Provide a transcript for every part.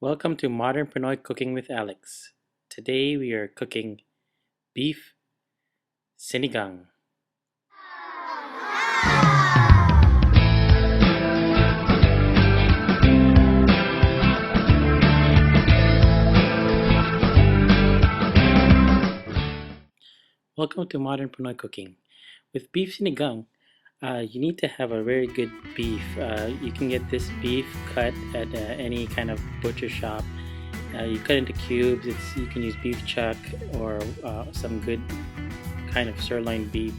Welcome to Modern Pinoy Cooking with Alex. Today we are cooking beef sinigang. Welcome to Modern Pinoy Cooking. With beef sinigang, you need to have a very good beef. You can get this beef cut at any kind of butcher shop. You cut into cubes. You can use beef chuck or some good kind of sirloin beef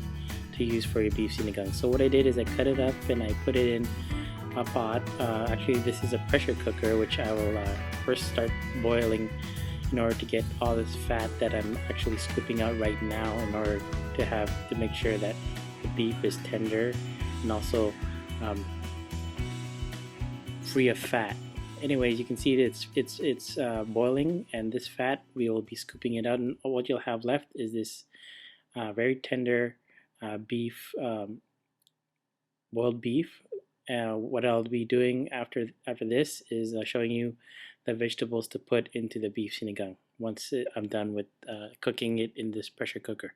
to use for your beef sinigang. So what I did is I cut it up and I put it in a pot. Actually, this is a pressure cooker, which I will first start boiling in order to get all this fat that I'm actually scooping out right now in order to make sure that the beef is tender and also free of fat. Anyways, you can see it's boiling, and this fat we will be scooping it out, and what you'll have left is this very tender beef, boiled beef. What I'll be doing after this is showing you the vegetables to put into the beef sinigang once I'm done with cooking it in this pressure cooker.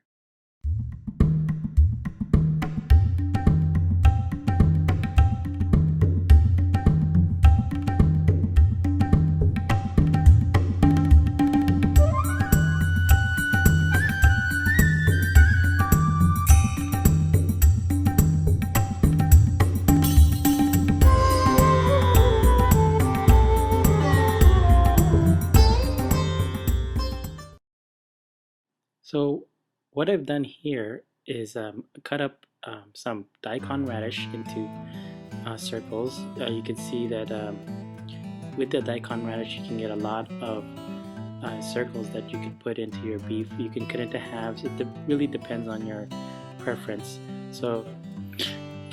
So what I've done here is cut up some Daikon radish into circles. You can see that with the Daikon radish you can get a lot of circles that you can put into your beef. You can cut into halves. It really depends on your preference. So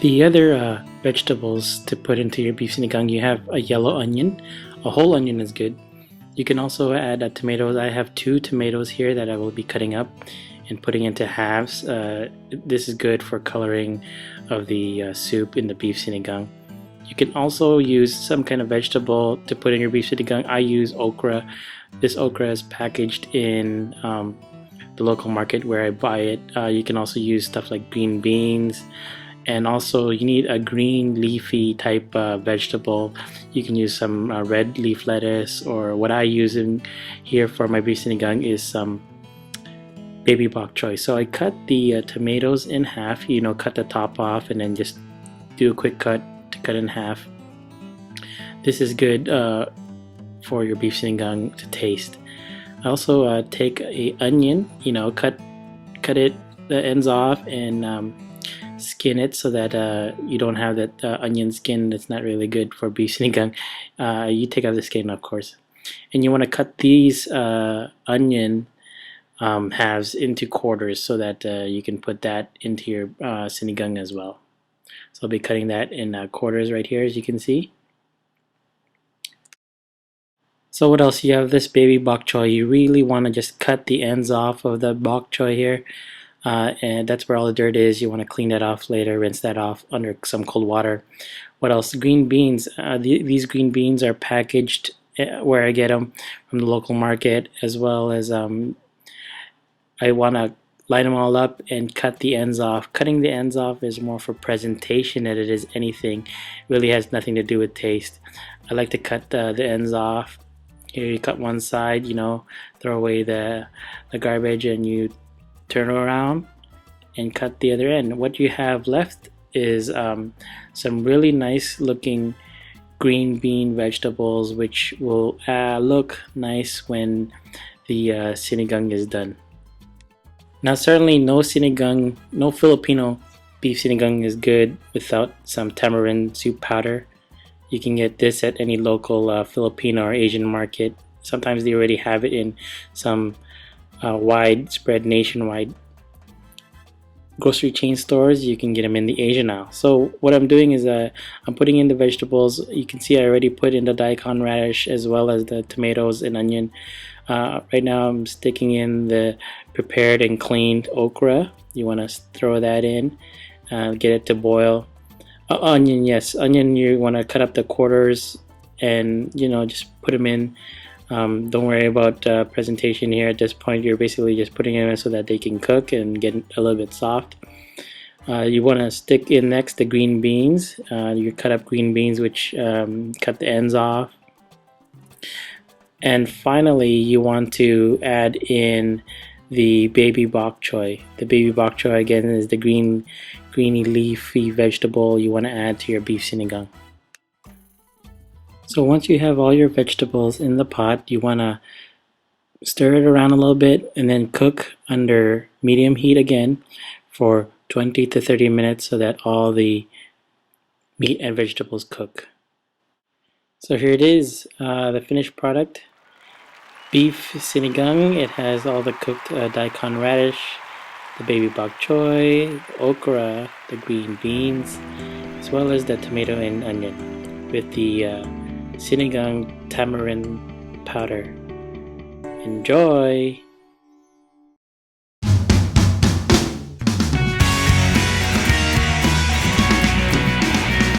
the other vegetables to put into your beef sinigang, you have a yellow onion. A whole onion is good. You can also add tomatoes. I have 2 tomatoes here that I will be cutting up and putting into halves. This is good for coloring of the soup in the beef sinigang. You can also use some kind of vegetable to put in your beef sinigang. I use okra. This okra is packaged in the local market where I buy it. You can also use stuff like green beans, and also you need a green leafy type vegetable. You can use some red leaf lettuce, or what I use in here for my beef sinigang is some baby bok choy. So I cut the tomatoes in half, cut the top off and then just do a quick cut to cut in half. This is good for your beef sinigang to taste. I also take a onion, cut it the ends off and skin it so that you don't have that onion skin. That's not really good for beef sinigang. You take out the skin, of course, and you want to cut these onion halves into quarters so that you can put that into your sinigang as well. So I'll be cutting that in quarters right here, as you can see. So what else? You have this baby bok choy. You really want to just cut the ends off of the bok choy here. And that's where all the dirt is. You want to clean that off later, rinse that off under some cold water. What else? Green beans. These green beans are packaged where I get them from the local market, as well as I want to line them all up and cut the ends off. Cutting the ends off is more for presentation than it is anything. It really has nothing to do with taste. I like to cut the ends off. Here you cut one side, throw away the garbage, and you turn around and cut the other end. What you have left is some really nice looking green bean vegetables, which will look nice when the sinigang is done. Now certainly no Filipino beef sinigang is good without some tamarind soup powder. You can get this at any local Filipino or Asian market. Sometimes they already have it in some widespread nationwide grocery chain stores. You can get them in the Asia now. So what I'm doing is I'm putting in the vegetables. You can see I already put in the daikon radish as well as the tomatoes and onion. Right now I'm sticking in the prepared and cleaned okra. You want to throw that in, get it to boil. Onion, yes, onion you want to cut up the quarters and just put them in. Don't worry about presentation here. At this point, you're basically just putting them in so that they can cook and get a little bit soft. You want to stick in next the green beans. You cut up green beans, which cut the ends off. And finally, you want to add in the baby bok choy. The baby bok choy again is the greeny leafy vegetable you want to add to your beef sinigang. So once you have all your vegetables in the pot, you want to stir it around a little bit and then cook under medium heat again for 20 to 30 minutes so that all the meat and vegetables cook. So here it is, the finished product. Beef sinigang. It has all the cooked daikon radish, the baby bok choy, the okra, the green beans, as well as the tomato and onion with the Sinignang Tamarin Powder. Enjoy!